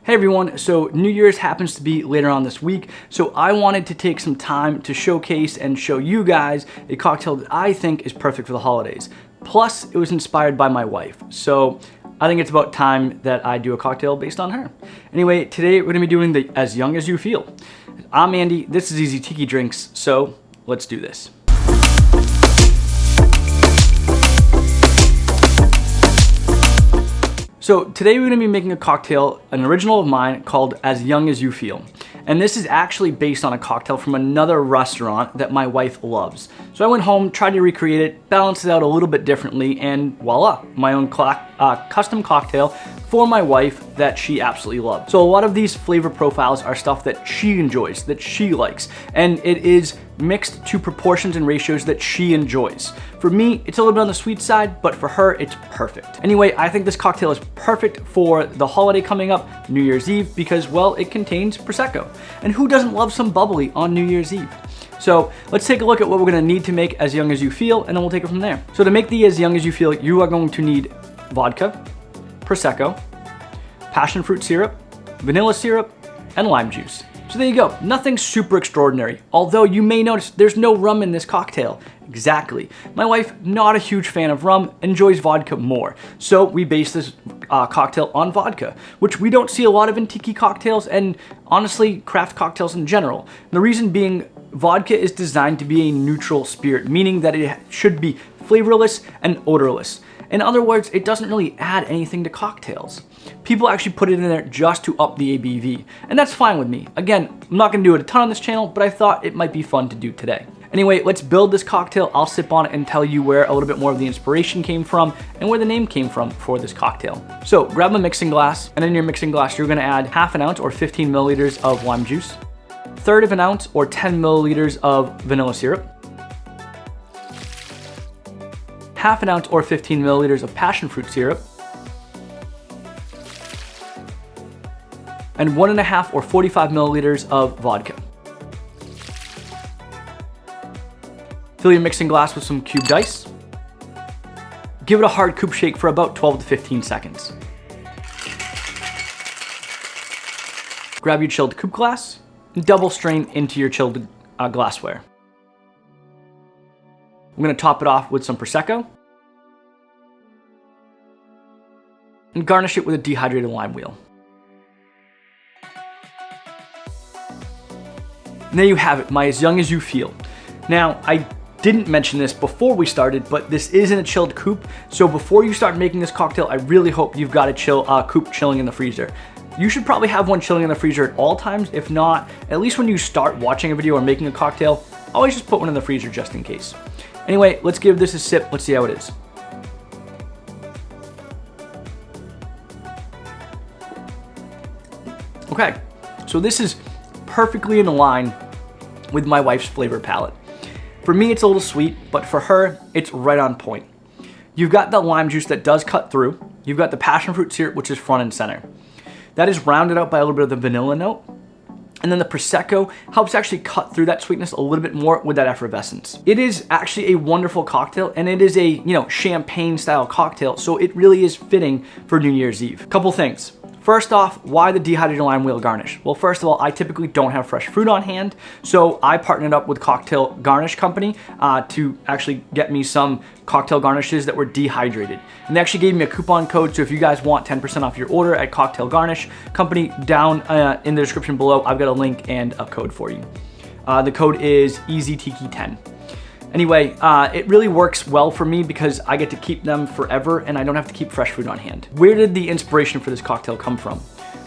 Hey everyone, so New Year's happens to be later on this week, so I wanted to take some time to showcase and show you guys a cocktail that I think is perfect for the holidays. Plus, it was inspired by my wife, so I think it's about time that I do a cocktail based on her. Anyway, today we're gonna be doing the As Young As You Feel. I'm Andy, this is Easy Tiki Drinks, so let's do this. So today we're gonna be making a cocktail, an original of mine called As Young As You Feel. And this is actually based on a cocktail from another restaurant that my wife loves. So I went home, tried to recreate it, balanced it out a little bit differently, and voila, my own custom cocktail for my wife that she absolutely loves. So a lot of these flavor profiles are stuff that she enjoys, that she likes, and it is mixed to proportions and ratios that she enjoys. For me, it's a little bit on the sweet side, but for her, it's perfect. Anyway, I think this cocktail is perfect for the holiday coming up, New Year's Eve, because, well, it contains Prosecco. And who doesn't love some bubbly on New Year's Eve? So let's take a look at what we're gonna need to make As Young As You Feel, and then we'll take it from there. So to make the As Young As You Feel, you are going to need vodka, Prosecco, Passionfruit Syrup, vanilla syrup, and lime juice. So there you go, nothing super extraordinary. Although you may notice there's no rum in this cocktail. Exactly. My wife, not a huge fan of rum, enjoys vodka more. So we base this cocktail on vodka, which we don't see a lot of in tiki cocktails and honestly craft cocktails in general. The reason being, vodka is designed to be a neutral spirit, meaning that it should be flavorless and odorless. In other words, it doesn't really add anything to cocktails. People actually put it in there just to up the ABV, and that's fine with me. Again, I'm not gonna do it a ton on this channel, but I thought it might be fun to do today. Anyway, let's build this cocktail. I'll sip on it and tell you where a little bit more of the inspiration came from and where the name came from for this cocktail. So grab a mixing glass, and in your mixing glass, you're gonna add half an ounce or 15 milliliters of lime juice, third of an ounce or 10 milliliters of vanilla syrup, half an ounce or 15 milliliters of passionfruit syrup, and 1.5 or 45 milliliters of vodka. Fill your mixing glass with some cubed ice. Give it a hard coupe shake for about 12 to 15 seconds. Grab your chilled coupe glass and double strain into your chilled glassware. I'm gonna top it off with some Prosecco and garnish it with a dehydrated lime wheel. And there you have it, my As Young As You Feel. Now, I didn't mention this before we started, but this is in a chilled coupe, so before you start making this cocktail, I really hope you've got a coupe chilling in the freezer. You should probably have one chilling in the freezer at all times. If not, at least when you start watching a video or making a cocktail, always just put one in the freezer just in case. Anyway, let's give this a sip. Let's see how it is. Okay, so this is perfectly in line with my wife's flavor palette. For me, it's a little sweet, but for her, it's right on point. You've got the lime juice that does cut through. You've got the passionfruit syrup, which is front and center. That is rounded out by a little bit of the vanilla note. And then the Prosecco helps actually cut through that sweetness a little bit more with that effervescence. It is actually a wonderful cocktail, and it is a, champagne style cocktail, so it really is fitting for New Year's Eve. Couple things. First off, why the dehydrated lime wheel garnish? Well, first of all, I typically don't have fresh fruit on hand, so I partnered up with Cocktail Garnish Company to actually get me some cocktail garnishes that were dehydrated. And they actually gave me a coupon code, so if you guys want 10% off your order at Cocktail Garnish Company, down in the description below, I've got a link and a code for you. The code is EasyTiki10. Anyway, it really works well for me because I get to keep them forever and I don't have to keep fresh food on hand. Where did the inspiration for this cocktail come from?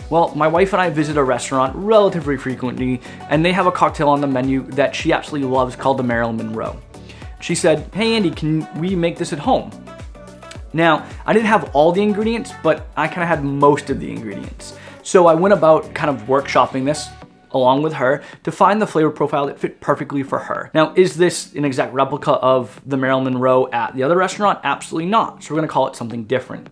Well, my wife and I visit a restaurant relatively frequently, and they have a cocktail on the menu that she absolutely loves called the Marilyn Monroe. She said, "Hey Andy, can we make this at home?" Now, I didn't have all the ingredients, but I kind of had most of the ingredients. So I went about kind of workshopping this along with her to find the flavor profile that fit perfectly for her. Now, is this an exact replica of the Marilyn Monroe at the other restaurant? Absolutely not. So we're gonna call it something different.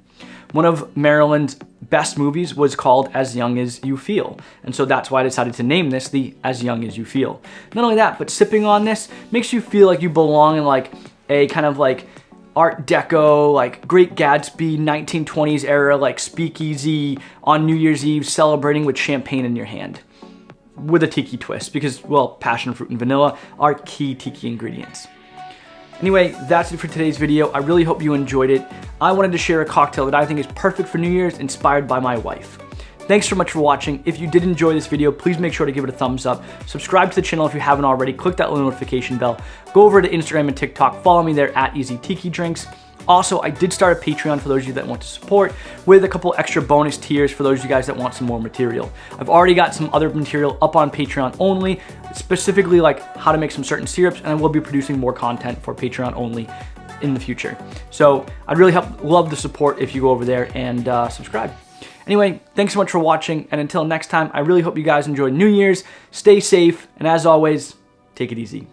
One of Marilyn's best movies was called As Young As You Feel. And so that's why I decided to name this the As Young As You Feel. Not only that, but sipping on this makes you feel like you belong in like a kind of like Art Deco, like Great Gatsby, 1920s era, like speakeasy on New Year's Eve, celebrating with champagne in your hand. With a tiki twist, because, well, passion fruit and vanilla are key tiki ingredients. Anyway, that's it for today's video. I really hope you enjoyed it. I wanted to share a cocktail that I think is perfect for New Year's, inspired by my wife. Thanks so much for watching. If you did enjoy this video, please make sure to give it a thumbs up. Subscribe to the channel if you haven't already. Click that little notification bell. Go over to Instagram and TikTok. Follow me there at Easy Tiki Drinks. Also, I did start a Patreon for those of you that want to support, with a couple extra bonus tiers for those of you guys that want some more material. I've already got some other material up on Patreon only, specifically like how to make some certain syrups, and I will be producing more content for Patreon only in the future. So I'd really love the support if you go over there and subscribe. Anyway, thanks so much for watching, and until next time, I really hope you guys enjoy New Year's, stay safe, and as always, take it easy.